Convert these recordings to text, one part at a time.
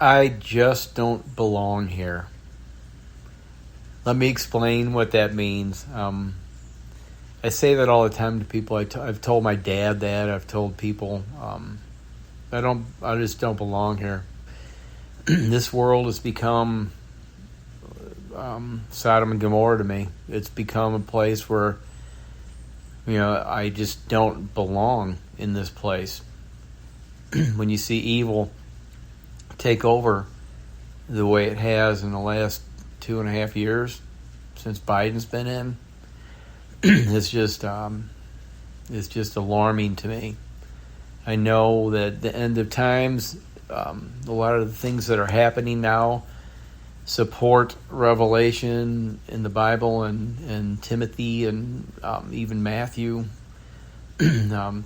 I just don't belong here. Let me explain what that means. I say that all the time to people. I've told my dad that. I've told people I just don't belong here. This world has become Sodom and Gomorrah to me. It's become a place where, I just don't belong in this place. When you see evil take over the way it has in the last 2.5 years since Biden's been in, it's just alarming to me. I know that the end of times, a lot of the things that are happening now support Revelation in the Bible and Timothy and even Matthew,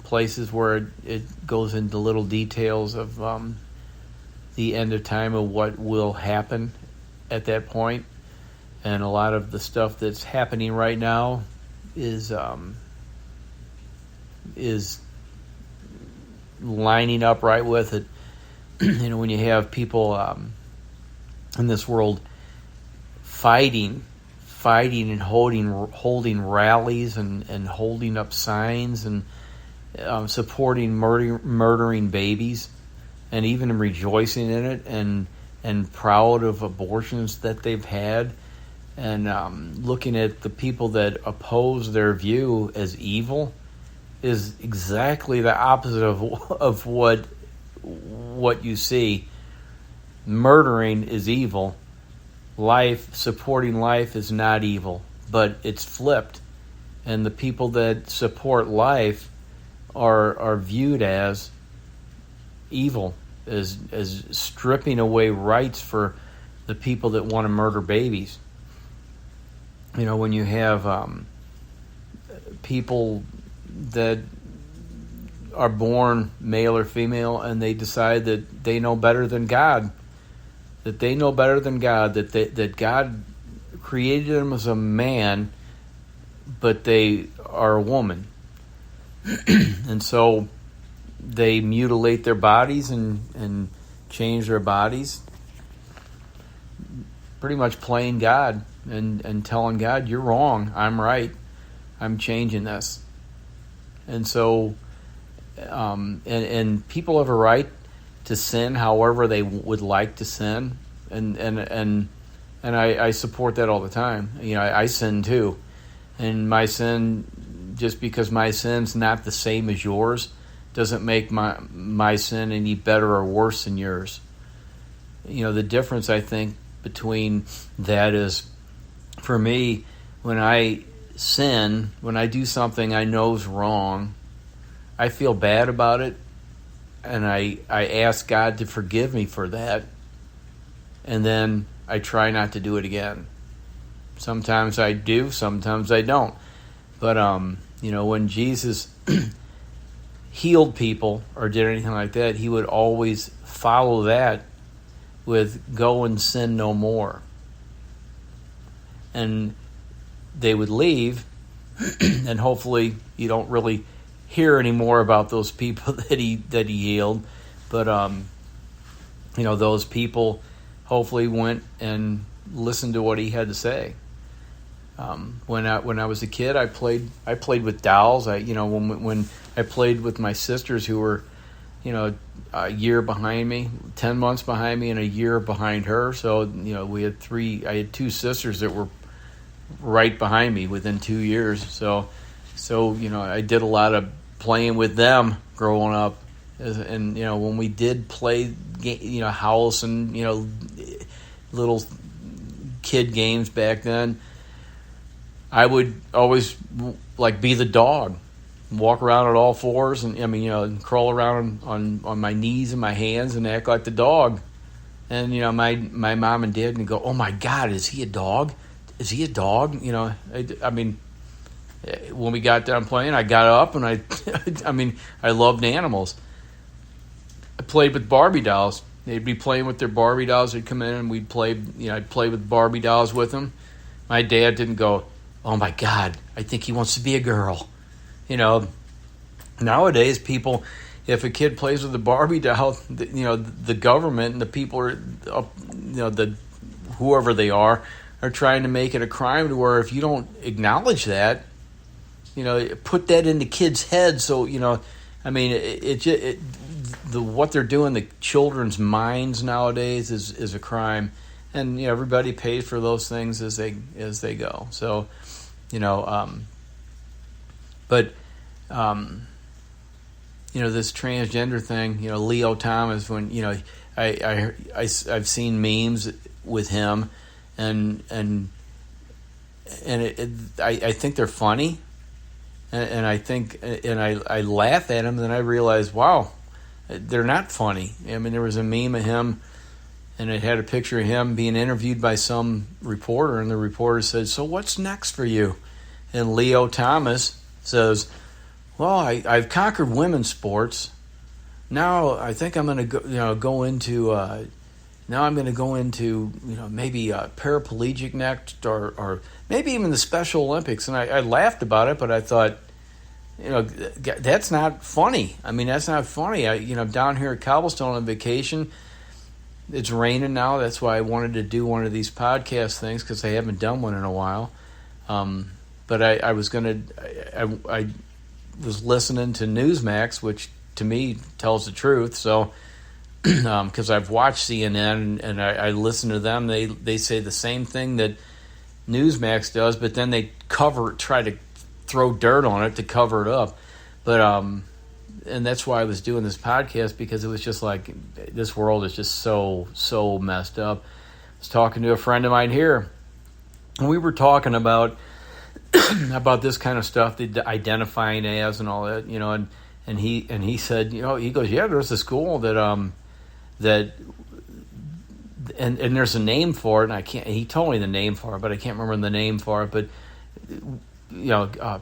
places where it goes into little details of the end of time of what will happen at that point. And a lot of the stuff that's happening right now is lining up right with it. When you have people in this world fighting and holding rallies and holding up signs and supporting murdering babies, and even rejoicing in it and proud of abortions that they've had, and looking at the people that oppose their view as evil, is exactly the opposite of what you see. Murdering is evil. Supporting life is not evil, but it's flipped. And the people that support life are viewed as evil, as stripping away rights for the people that want to murder babies. When you have people that are born male or female and they decide that they know better than God, that God created them as a man, but they are a woman. And so they mutilate their bodies and change their bodies, pretty much playing God and telling God, you're wrong, I'm right, I'm changing this. And so and people have a right to sin however they would like to sin, and I support that all the time. I sin too, and my sin, just because my sin's not the same as yours, doesn't make my sin any better or worse than yours. The difference, I think, between that is, for me, when I sin, when I do something I know is wrong, I feel bad about it, and I ask God to forgive me for that, and then I try not to do it again. Sometimes I do, sometimes I don't. But when Jesus healed people or did anything like that, he would always follow that with "go and sin no more." And they would leave, and hopefully you don't really hear any more about those people that he healed. But those people hopefully went and listened to what he had to say. When I was a kid, I played with dolls. When I played with my sisters, who were a year behind me, 10 months behind me, and a year behind her. So I had two sisters that were right behind me within 2 years. So I did a lot of playing with them growing up, and when we did play house and little kid games back then, I would always be the dog, walk around on all fours, and crawl around on my knees and my hands and act like the dog. And my mom and dad would go, "Oh my God, is he a dog? Is he a dog?" When we got done playing, I got up and I loved animals. I played with Barbie dolls. They'd be playing with their Barbie dolls. They'd come in and we'd play. I'd play with Barbie dolls with them. My dad didn't go, "Oh my God, I think he wants to be a girl." Nowadays people, if a kid plays with a Barbie doll, the government and the people are, the whoever they are trying to make it a crime, to where if you don't acknowledge that, put that into kids' heads. So I mean, what they're doing to children's minds nowadays is a crime, and everybody pays for those things as they go. So, but this transgender thing, Leo Thomas, when I've seen memes with him, and I think they're funny. And I think, and I laugh at him, then I realize, wow, they're not funny. I mean, there was a meme of him, and it had a picture of him being interviewed by some reporter, and the reporter said, "So what's next for you?" And Leo Thomas says, "Well, I've conquered women's sports. Now I think I'm going to go into maybe paraplegic next, or maybe even the Special Olympics." And I laughed about it, but I thought, that's not funny. I mean, that's not funny. Down here at Cobblestone on vacation, it's raining now. That's why I wanted to do one of these podcast things, because I haven't done one in a while. But I was listening to Newsmax, which to me tells the truth. So, because I've watched CNN and I listen to them, they say the same thing that Newsmax does, but then they try to throw dirt on it to cover it up. But and that's why I was doing this podcast, because it was just like, this world is just so messed up. I was talking to a friend of mine here, and we were talking about this kind of stuff, the identifying as and all that, and he said, he goes, yeah, there's a school that and there's a name for it, and he told me the name for it, but I can't remember the name for it. But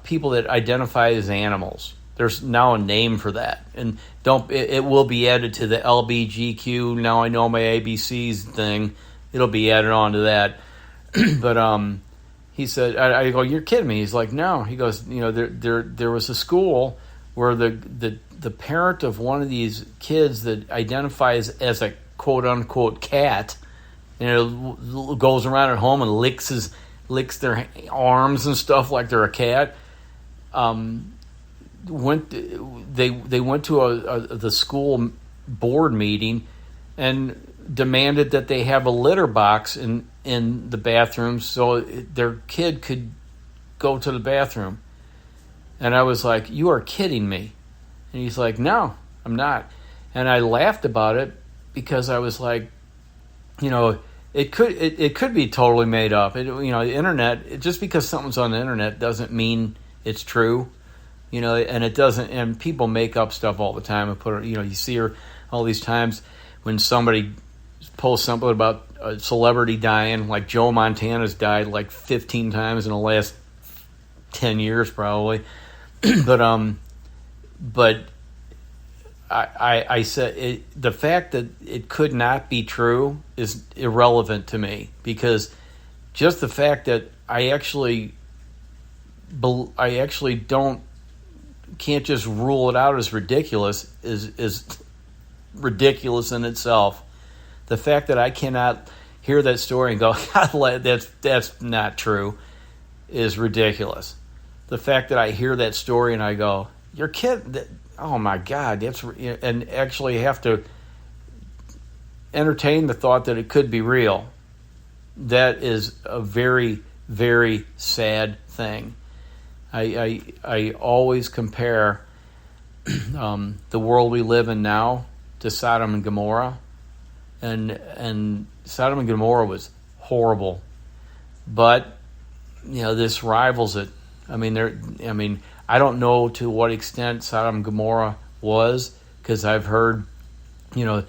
people that identify as animals, there's now a name for that, and it will be added to the LBGQ. Now I know my ABCs thing; it'll be added on to that. But he said, I go, "You're kidding me?" He's like, "No." He goes, there was a school where the parent of one of these kids that identifies as a quote unquote cat, goes around at home and licks their arms and stuff like they're a cat. They went to the school board meeting and demanded that they have a litter box in the bathroom so their kid could go to the bathroom. And I was like, "You are kidding me." And he's like, "No, I'm not." And I laughed about it, because I was like, it could be totally made up. The internet, just because something's on the internet doesn't mean it's true. And it doesn't. And people make up stuff all the time and put it. You see her all these times when somebody posts something about a celebrity dying, like Joe Montana's died like 15 times in the last 10 years probably. But I said the fact that it could not be true is irrelevant to me, because just the fact that I actually can't just rule it out as ridiculous is ridiculous in itself. The fact that I cannot hear that story and go, that's not true, is ridiculous. The fact that I hear that story and I go, "You're kidding." Oh my God, and actually have to entertain the thought that it could be real. That is a very, very sad thing. I always compare the world we live in now to Sodom and Gomorrah, and Sodom and Gomorrah was horrible, but this rivals it. I mean, I don't know to what extent Sodom and Gomorrah was, because I've heard, what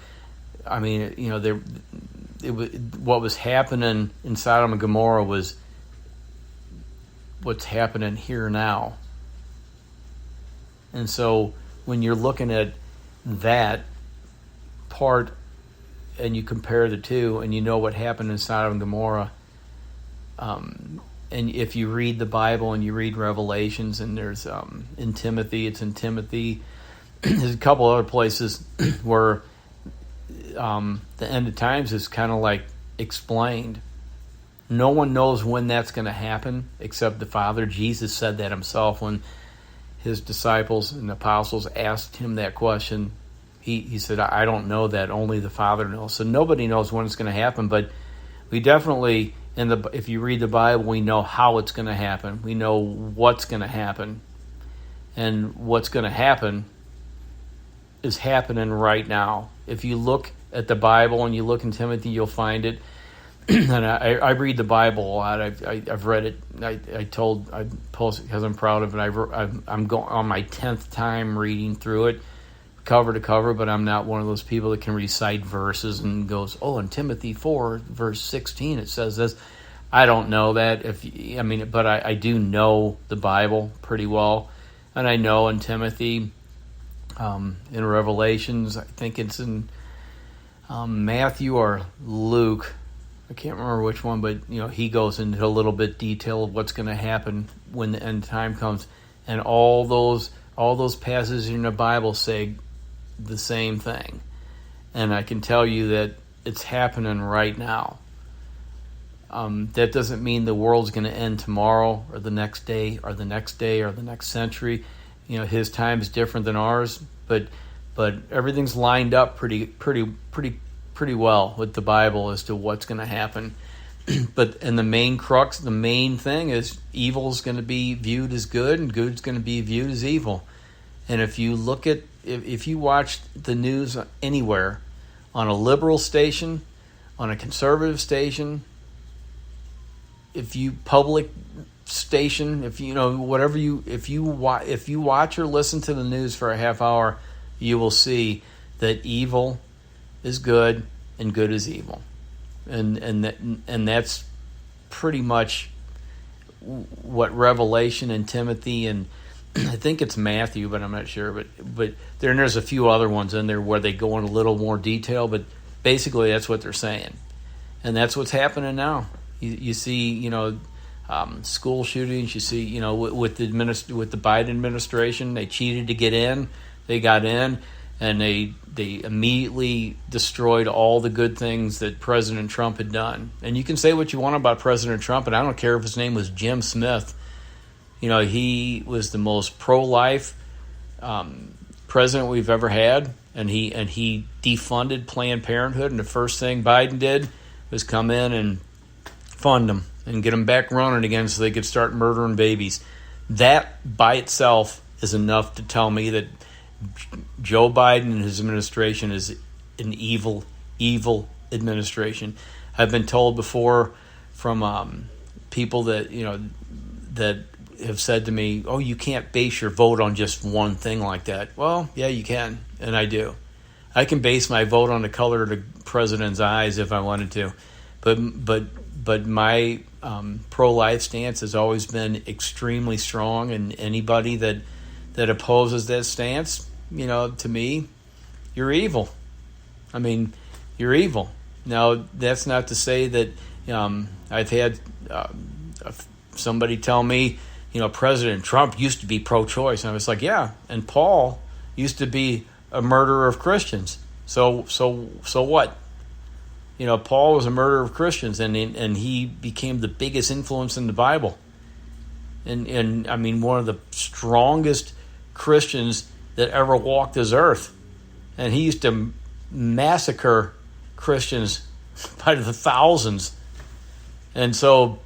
was happening in Sodom and Gomorrah was what's happening here now. And so when you're looking at that part and you compare the two, and what happened in Sodom and Gomorrah, and if you read the Bible and you read Revelations, and there's in Timothy, there's a couple other places where the end of times is kind of like explained. No one knows when that's going to happen except the Father. Jesus said that himself when his disciples and apostles asked him that question. He said, I don't know that, only the Father knows. So nobody knows when it's going to happen, but we definitely, if you read the Bible, we know how it's going to happen. We know what's going to happen. And what's going to happen is happening right now. If you look at the Bible and you look in Timothy, you'll find it. And I read the Bible a lot. I've read it. I post because I'm proud of it. I'm going on my 10th time reading through it, cover to cover. But I'm not one of those people that can recite verses and goes, "Oh, in Timothy 4, verse 16, it says this." I don't know that. But I do know the Bible pretty well, and I know in Timothy, in Revelations, I think it's in Matthew or Luke. I can't remember which one, but he goes into a little bit detail of what's going to happen when the end time comes, and all those passages in the Bible say the same thing, and I can tell you that it's happening right now. That doesn't mean the world's going to end tomorrow or the next day or the next day or the next century. His time is different than ours, but everything's lined up pretty well with the Bible as to what's going to happen. And the main crux, the main thing is evil is going to be viewed as good and good's going to be viewed as evil. And if you look at, if you watch the news anywhere, on a liberal station, on a conservative station, if you public station, if you watch or listen to the news for a half hour, you will see that evil is good and good is evil, and that's pretty much what Revelation and Timothy and I think it's Matthew, but I'm not sure. But there's a few other ones in there where they go in a little more detail. But basically, that's what they're saying, and that's what's happening now. You see, school shootings. You see, with the Biden administration, they cheated to get in. They got in, and they immediately destroyed all the good things that President Trump had done. And you can say what you want about President Trump, and I don't care if his name was Jim Smith. He was the most pro-life president we've ever had, and he defunded Planned Parenthood. And the first thing Biden did was come in and fund them and get them back running again so they could start murdering babies. That by itself is enough to tell me that Joe Biden and his administration is an evil, evil administration. I've been told before from people that that have said to me, "Oh, you can't base your vote on just one thing like that." Well, yeah, you can, and I do. I can base my vote on the color of the president's eyes if I wanted to, but my pro-life stance has always been extremely strong, and anybody that opposes that stance, to me, you're evil. I mean, you're evil. Now, that's not to say that I've had somebody tell me, President Trump used to be pro-choice. And I was like, yeah, and Paul used to be a murderer of Christians. So what? Paul was a murderer of Christians, and he became the biggest influence in the Bible. And I mean, one of the strongest Christians that ever walked this earth. And he used to massacre Christians by the thousands. And so,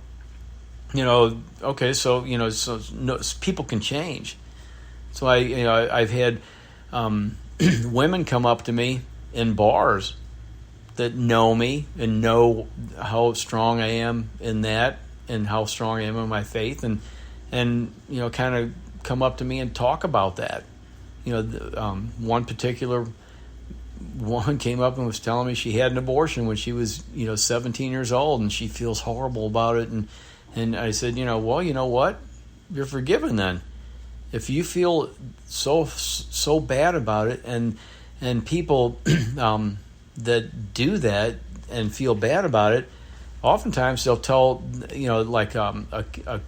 people can change. So I've had women come up to me in bars that know me and know how strong I am in that and how strong I am in my faith, and kind of come up to me and talk about that. One particular one came up and was telling me she had an abortion when she was 17 years old, and she feels horrible about it. And I said, well, you know what? You're forgiven then. If you feel so bad about it, and people that do that and feel bad about it, oftentimes they'll tell a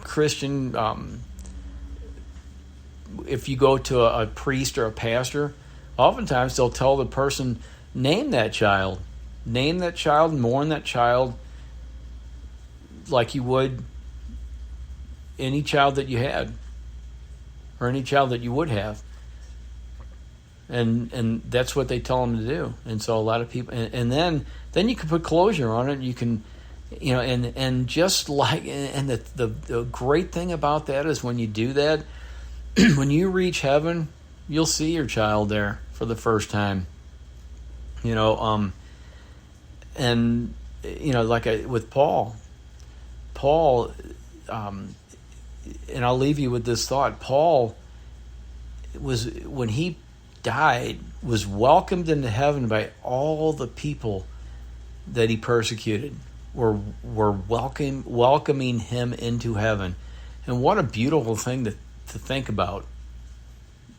Christian if you go to a priest or a pastor, oftentimes they'll tell the person, name that child, mourn that child like you would any child that you had or any child that you would have. And that's what they tell them to do. And so a lot of people, and then you can put closure on it. You can, and just like, and the great thing about that is when you do that, when you reach heaven, you'll see your child there for the first time. With Paul, and I'll leave you with this thought. Paul was, when he died, was welcomed into heaven by all the people that he persecuted. Were welcoming him into heaven. And what a beautiful thing to think about.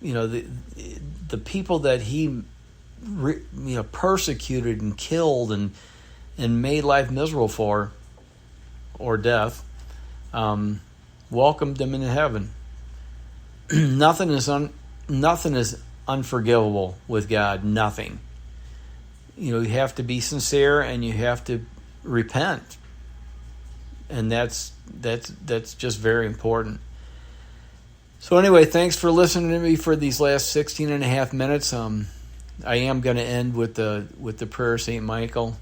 The people that he persecuted and killed and made life miserable for, or death, welcomed them into heaven. Nothing is unforgivable with God. Nothing. You have to be sincere and you have to repent, and that's just very important. So anyway, thanks for listening to me for these last 16 and a half minutes. I am going to end with the prayer of St. Michael,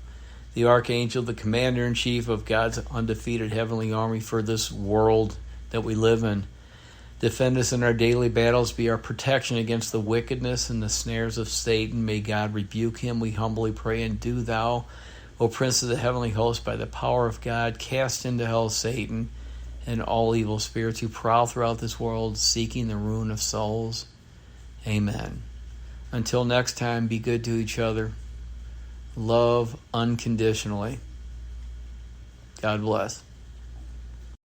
the Archangel, the Commander-in-Chief of God's undefeated heavenly army for this world that we live in. Defend us in our daily battles, be our protection against the wickedness and the snares of Satan. May God rebuke him, we humbly pray. And do thou, O Prince of the heavenly host, by the power of God, cast into hell Satan and all evil spirits who prowl throughout this world, seeking the ruin of souls. Amen. Until next time, be good to each other. Love unconditionally. God bless.